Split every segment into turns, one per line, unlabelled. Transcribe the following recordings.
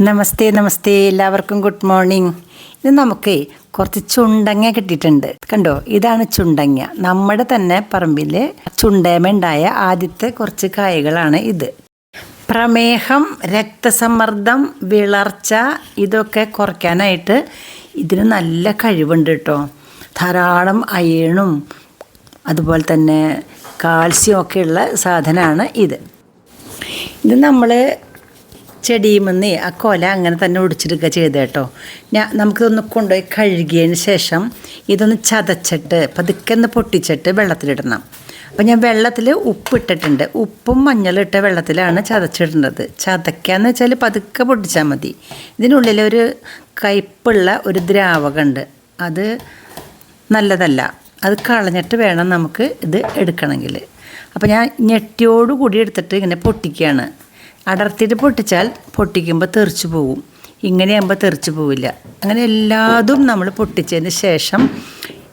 നമസ്തേ നമസ്തേ, എല്ലാവർക്കും good morning. ഇത് നമുക്ക് കുറച്ച് ചുണ്ടങ്ങ കിട്ടിയിട്ടുണ്ട്. കണ്ടോ, ഇതാണ് ചുണ്ടങ്ങ. നമ്മുടെ തന്നെ പറമ്പിൽ ചുണ്ടേമ ഉണ്ടായ ആദ്യത്തെ കുറച്ച് കായകളാണ് ഇത്. പ്രമേഹം, രക്തസമ്മർദ്ദം, വിളർച്ച ഇതൊക്കെ കുറയ്ക്കാനായിട്ട് ഇതിന് നല്ല കഴിവുണ്ട് കേട്ടോ. ധാരാളം അയണും അതുപോലെ തന്നെ കാൽസ്യം ഒക്കെ ഉള്ള സാധനമാണ് ഇത്. ഇത് നമ്മൾ ചെടിയുമെന്ന് ആ കൊല അങ്ങനെ തന്നെ ഒടിച്ചെടുക്കുക ചെയ്ത് കേട്ടോ. നമുക്കിതൊന്ന് കൊണ്ടുപോയി കഴുകിയതിന് ശേഷം ഇതൊന്ന് ചതച്ചിട്ട് പതുക്കെ ഒന്ന് പൊട്ടിച്ചിട്ട് വെള്ളത്തിലിടണം. അപ്പോൾ ഞാൻ വെള്ളത്തിൽ ഉപ്പിട്ടിട്ടുണ്ട്. ഉപ്പും മഞ്ഞളിട്ട വെള്ളത്തിലാണ് ചതച്ചിടേണ്ടത്. ചതയ്ക്കാന്ന് വെച്ചാൽ പതുക്കെ പൊട്ടിച്ചാൽ മതി. ഇതിനുള്ളിലൊരു കയ്പുള്ള ഒരു ദ്രാവകമുണ്ട്, അത് നല്ലതല്ല. അത് കളഞ്ഞിട്ട് വേണം നമുക്ക് ഇത് എടുക്കണമെങ്കിൽ. അപ്പോൾ ഞാൻ ഞെട്ടിയോടുകൂടി എടുത്തിട്ട് ഇങ്ങനെ പൊട്ടിക്കുകയാണ്. അടർത്തിയിട്ട് പൊട്ടിച്ചാൽ പൊട്ടിക്കുമ്പോൾ തെറിച്ച് പോകും, ഇങ്ങനെയാകുമ്പോൾ തെറിച്ച് പോവില്ല. അങ്ങനെ എല്ലാതും നമ്മൾ പൊട്ടിച്ചതിന് ശേഷം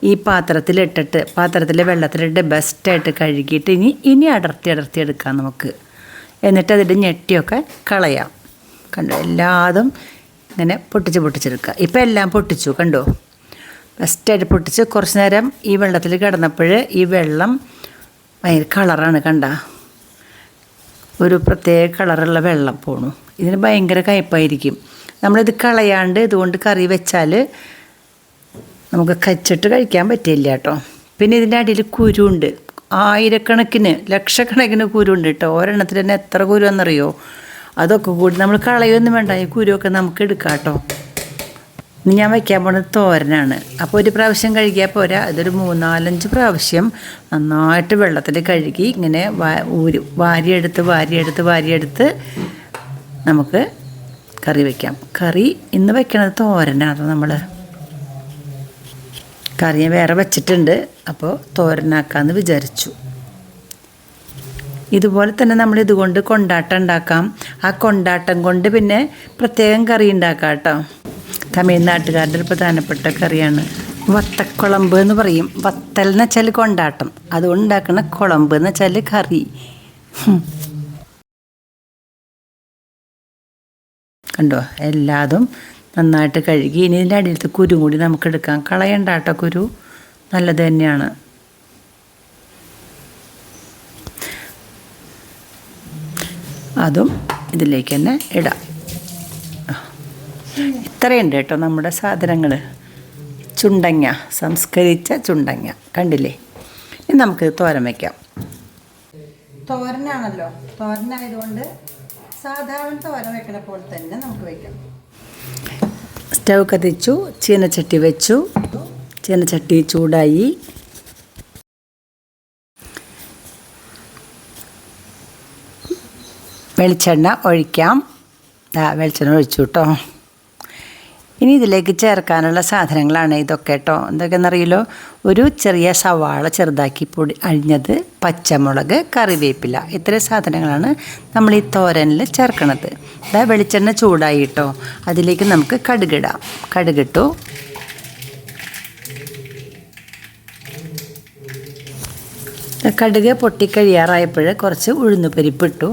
ഈ പാത്രത്തിലിട്ടിട്ട് പാത്രത്തിലെ വെള്ളത്തിലിട്ട് ബെസ്റ്റായിട്ട് കഴുകിയിട്ട് ഇനി അടർത്തി എടുക്കാം നമുക്ക്. എന്നിട്ട് അതിൻ്റെ ഞെട്ടിയൊക്കെ കളയാം. കണ്ടോ, എല്ലാതും ഇങ്ങനെ പൊട്ടിച്ചെടുക്കുക. ഇപ്പോൾ എല്ലാം പൊട്ടിച്ചു, കണ്ടോ, ബെസ്റ്റായിട്ട് പൊട്ടിച്ച് കുറച്ച് നേരം ഈ വെള്ളത്തിൽ കിടന്നപ്പോൾ ഈ വെള്ളം ഭയങ്കര കളറാണ്. കണ്ട, ഒരു പ്രത്യേക കളറുള്ള വെള്ളം പോണു. ഇതിന് ഭയങ്കര കയ്പ്പായിരിക്കും. നമ്മളിത് കളയാണ്ട് ഇതുകൊണ്ട് കറി വെച്ചാൽ നമുക്ക് കച്ചിട്ട് കഴിക്കാൻ പറ്റില്ല കേട്ടോ. പിന്നെ ഇതിൻ്റെ അടിയിൽ കുരുണ്ട്, ആയിരക്കണക്കിന് ലക്ഷക്കണക്കിന് കുരുണ്ട് കേട്ടോ. ഒരെണ്ണത്തിൽ തന്നെ എത്ര കുരുവെന്നറിയോ? അതൊക്കെ കൂടി നമ്മൾ കളയൊന്നും വേണ്ട, ഈ കുരുവൊക്കെ നമുക്ക് എടുക്കാം കേട്ടോ. ഇനി ഞാൻ വയ്ക്കാൻ പോകുന്നത് തോരനാണ്. അപ്പോൾ ഒരു പ്രാവശ്യം കഴുകിയാൽ പോരാ, ഇതൊരു 3-4 പ്രാവശ്യം നന്നായിട്ട് വെള്ളത്തിൽ കഴുകി ഇങ്ങനെ വാരിയെടുത്ത് നമുക്ക് കറി വയ്ക്കാം. കറി ഇന്ന് വയ്ക്കണത് തോരനാണ്. നമ്മൾ കറി വേറെ വച്ചിട്ടുണ്ട്, അപ്പോൾ തോരനാക്കാമെന്ന് വിചാരിച്ചു. ഇതുപോലെ തന്നെ നമ്മൾ ഇതുകൊണ്ട് കൊണ്ടാട്ടം ഉണ്ടാക്കാം. ആ കൊണ്ടാട്ടം കൊണ്ട് പിന്നെ പ്രത്യേകം കറി ഉണ്ടാക്കാം കേട്ടോ. തമിഴ്നാട്ടുകാരുടെ ഒരു പ്രധാനപ്പെട്ട കറിയാണ് വത്തക്കുളമ്പ് എന്ന് പറയും. വത്തൽ എന്ന് വെച്ചാൽ കൊണ്ടാട്ടം, അതുകൊണ്ട് ഉണ്ടാക്കുന്ന കുളമ്പ് എന്ന് വെച്ചാൽ കറി. കണ്ടോ, എല്ലാതും നന്നായിട്ട് കഴുകി. ഇനി ഇതിൻ്റെ അടിയിലത്തെ കുരു കൂടി നമുക്ക് എടുക്കാം. കളയണ്ട കേട്ടോ, കുരു നല്ലത് തന്നെയാണ്. അതും ഇതിലേക്ക് തന്നെ ഇടാം. ഇത്രയുണ്ട് കേട്ടോ നമ്മുടെ സാധനങ്ങൾ. ചുണ്ടങ്ങ, സംസ്കരിച്ച ചുണ്ടങ്ങ കണ്ടില്ലേ. ഇനി നമുക്ക് തോരൻ വയ്ക്കാം. തോരനാണല്ലോ, തോരനായതുകൊണ്ട് സാധാരണ തോരൻ വെക്കണ പോലെ തന്നെ നമുക്ക് വയ്ക്കാം. സ്റ്റൗ കത്തിച്ചു, ചീനച്ചട്ടി വെച്ചു. ചീനച്ചട്ടി ചൂടായി. വെളിച്ചെണ്ണ ഒഴിക്കാം. വെളിച്ചെണ്ണ ഒഴിച്ചു കേട്ടോ. ഇനി ഇതിലേക്ക് ചേർക്കാനുള്ള സാധനങ്ങളാണ് ഇതൊക്കെ കേട്ടോ. എന്തൊക്കെയെന്നറിയില്ലോ? ഒരു ചെറിയ സവാള ചെറുതാക്കി അരിഞ്ഞത്, പച്ചമുളക്, കറിവേപ്പില, ഇത്രയും സാധനങ്ങളാണ് നമ്മൾ ഈ തോരനിൽ ചേർക്കണത്. വെളിച്ചെണ്ണ ചൂടായി കേട്ടോ. അതിലേക്ക് നമുക്ക് കടുകിടാം. കടുകിട്ടു. കടുക് പൊട്ടിക്കഴിയാറായപ്പോൾ കുറച്ച് ഉഴുന്നുപരിപ്പിട്ടു.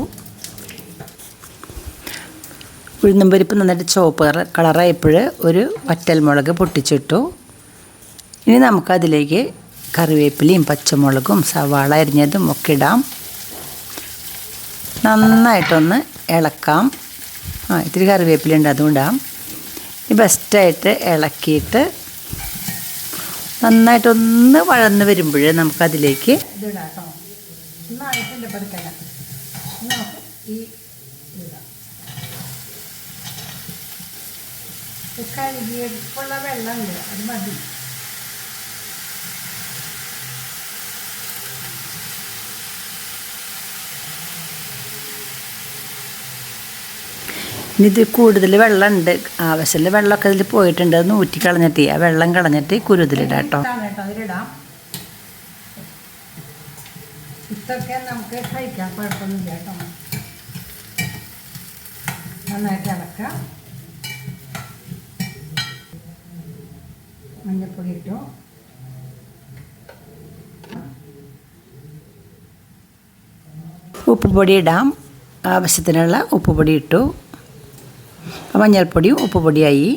ഉഴുന്നും പരിപ്പ് നന്നായിട്ട് ചുവപ്പ് കളറായപ്പോൾ ഒരു വറ്റൽമുളക് പൊട്ടിച്ചിട്ടു. ഇനി നമുക്കതിലേക്ക് കറിവേപ്പിലയും പച്ചമുളകും സവാള അരിഞ്ഞതും ഒക്കെ ഇടാം. നന്നായിട്ടൊന്ന് ഇളക്കാം. ഇത്തിരി കറിവേപ്പിലുണ്ട്, അതും ഇടാം. ഈ ബെസ്റ്റായിട്ട് ഇളക്കിയിട്ട് നന്നായിട്ടൊന്ന് വഴന്ന് വരുമ്പോൾ നമുക്കതിലേക്ക് ഇതിടാം കേട്ടോ. നന്നായിട്ടുണ്ട് പതുക്കല. നമുക്ക് ഈ കഴുകിയപ്പോൾ വെള്ളമുണ്ട്, അത് മതി. ഇനി ഇത് കൂടുതൽ വെള്ളമുണ്ട്, ആവശ്യമുള്ള വെള്ളമൊക്കെ ഇതിൽ പോയിട്ടുണ്ട്. അത് ഊറ്റി കളഞ്ഞിട്ട് ആ വെള്ളം കളഞ്ഞിട്ട് കുരുതിലിടാം കേട്ടോ. അതിലിടാം. ഇതൊക്കെ നമുക്ക് കഴിക്കാൻ കുഴപ്പമൊന്നുമില്ല കേട്ടോ. നന്നായിട്ട് ഇളക്കാം. മഞ്ഞൾപ്പൊടി ഇട്ടു. ഉപ്പുപൊടി ഇടാം. ആവശ്യത്തിനുള്ള ഉപ്പുപൊടി ഇട്ടു. മഞ്ഞൾപ്പൊടിയും ഉപ്പുപൊടിയായി.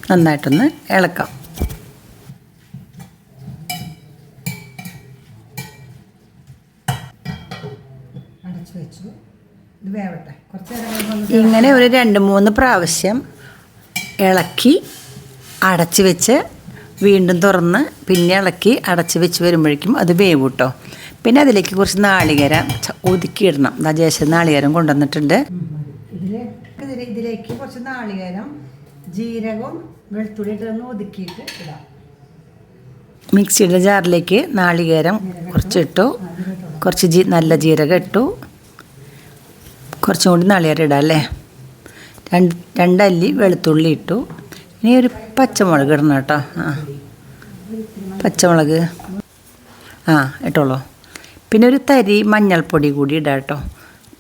നന്നായിട്ടൊന്ന് ഇളക്കാം. ഇങ്ങനെ ഒരു 2-3 പ്രാവശ്യം ഇളക്കി അടച്ച് വെച്ച് വീണ്ടും തുറന്ന് പിന്നെ ഇളക്കി അടച്ച് വെച്ച് വരുമ്പോഴേക്കും അത് വേവും കേട്ടോ. പിന്നെ അതിലേക്ക് കുറച്ച് നാളികേരം ഒതുക്കിയിടണം. ജേഷൻ നാളികേരം കൊണ്ടുവന്നിട്ടുണ്ട്. ഇതിലേക്ക് കുറച്ച് നാളികേരം, ജീരകവും വെളുത്തുള്ളി ഇട്ടൊന്ന് ഒതുക്കിയിട്ട് ഇടാം. മിക്സിയുടെ ജാറിലേക്ക് നാളികേരം കുറച്ചിട്ടു, കുറച്ച് നല്ല ജീരകം ഇട്ടു, കുറച്ചും കൂടി നാളികേരം ഇടാം അല്ലേ. 2 അല്ലി വെളുത്തുള്ളി ഇട്ടു. ഇനി ഒരു പച്ചമുളക് ഇടണം കേട്ടോ. പച്ചമുളക് ഇട്ടോളൂ. പിന്നെ ഒരു തരി മഞ്ഞൾപ്പൊടി കൂടി ഇടാം കേട്ടോ,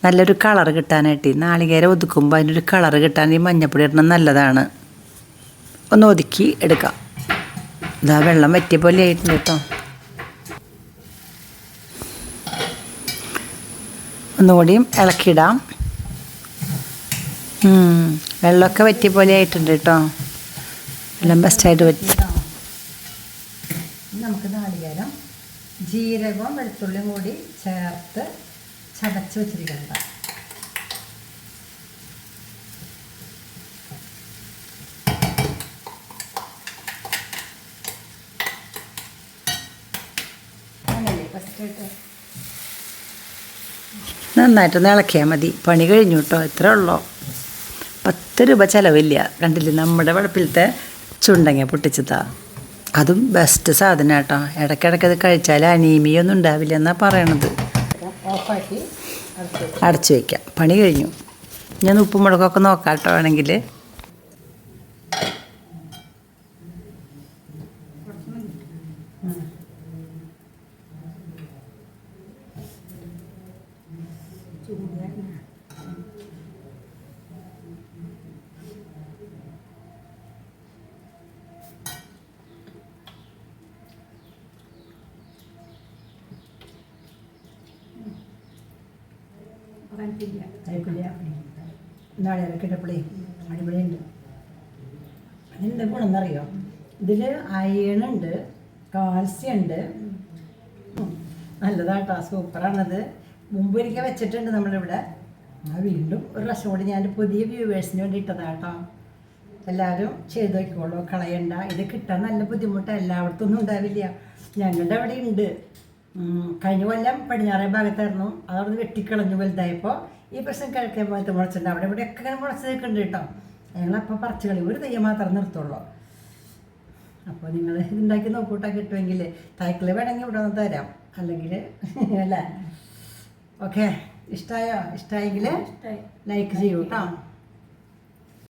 നല്ലൊരു കളറ് കിട്ടാനായിട്ട്. നാളികേരം ഒതുക്കുമ്പോൾ അതിനൊരു കളറ് കിട്ടാൻ ഈ മഞ്ഞൾപ്പൊടി ഇടണം നല്ലതാണ്. ഒന്ന് ഒതുക്കി എടുക്കാം. ഇതാ വെള്ളം വറ്റിയ പോലെ ആയിട്ടുണ്ട് കേട്ടോ. ഒന്നുകൂടിയും ഇളക്കിയിടാം. വെള്ളമൊക്കെ വറ്റിയ പോലെ ആയിട്ടുണ്ട് കേട്ടോ. എല്ലാം ബെസ്റ്റായിട്ട് പറ്റി. നമുക്ക് നാളികേരം, ജീരകവും വെളുത്തുള്ളിയും കൂടി ചേർത്ത് ചതച്ച് വെച്ചിരിക്കണ്ട. നന്നായിട്ടൊന്ന് ഇളക്കിയാൽ മതി. പണി കഴിഞ്ഞു കേട്ടോ. ഇത്രേ ഉള്ളൂ. 10 രൂപ ചിലവില്ല. കണ്ടില്ലേ, നമ്മുടെ വളപ്പിലത്തെ ചുണ്ടങ്ങ പൊട്ടിച്ചതാ. അതും ബെസ്റ്റ് സാധനം കേട്ടോ. ഇടയ്ക്കിടയ്ക്ക് അത് കഴിച്ചാൽ അനീമിയൊന്നും ഉണ്ടാവില്ല എന്നാണ് പറയണത്. ഓഫാക്കി അടച്ചു വയ്ക്കാം. പണി കഴിഞ്ഞു. ഞാൻ ഉപ്പും മുളകൊക്കെ നോക്കാം കേട്ടോ വേണമെങ്കിൽ. നാളെ കിട്ടപ്പളേ അടിപൊളിയുണ്ട്. അതിൻ്റെ ഗുണമെന്നറിയോ, ഇതിൽ അയണുണ്ട്, കാൽസ്യം ഉണ്ട്. നല്ലതാട്ടോ, സൂപ്പറാണത്. മുമ്പ് ഒരിക്കൽ വെച്ചിട്ടുണ്ട് നമ്മളിവിടെ. വീണ്ടും ഒരു പ്രാവശ്യം കൂടി ഞാൻ പുതിയ വ്യൂവേഴ്സിന് വേണ്ടി ഇട്ടതാട്ടോ. എല്ലാവരും ചെയ്ത് നോക്കിക്കോളൂ, കളയണ്ട. ഇത് കിട്ടാൻ നല്ല ബുദ്ധിമുട്ടാണ്, എല്ലായിടത്തൊന്നും ഉണ്ടാവില്ല. ഞങ്ങളുടെ അവിടെ ഉണ്ട്. കഴിഞ്ഞ കൊല്ലം പടിഞ്ഞാറേ ഭാഗത്തായിരുന്നു. അതവിടെ വെട്ടിക്കളഞ്ഞു വലുതായപ്പോൾ. ഈ പ്രശ്നം കിഴക്കേ ഭാഗത്ത് മുളച്ചിട്ടുണ്ട്. അവിടെ ഇവിടെയൊക്കെ ഇങ്ങനെ മുളച്ച് നിൽക്കുന്നുണ്ട് കേട്ടോ. ഞങ്ങളപ്പോൾ പറിച്ച് കളി ഒരു തെയ്യം മാത്രം നിർത്തുള്ളൂ. അപ്പോൾ നിങ്ങൾ ഇതുണ്ടാക്കി നോക്കൂട്ടാ. കിട്ടുമെങ്കിൽ തൈക്കിൾ വേണമെങ്കിൽ ഇവിടെ ഒന്ന് തരാം, അല്ലെങ്കിൽ അല്ലേ. ഓക്കെ, ഇഷ്ടമായോ? ഇഷ്ടമായെങ്കിൽ ലൈക്ക് ചെയ്യൂ കേട്ടോ.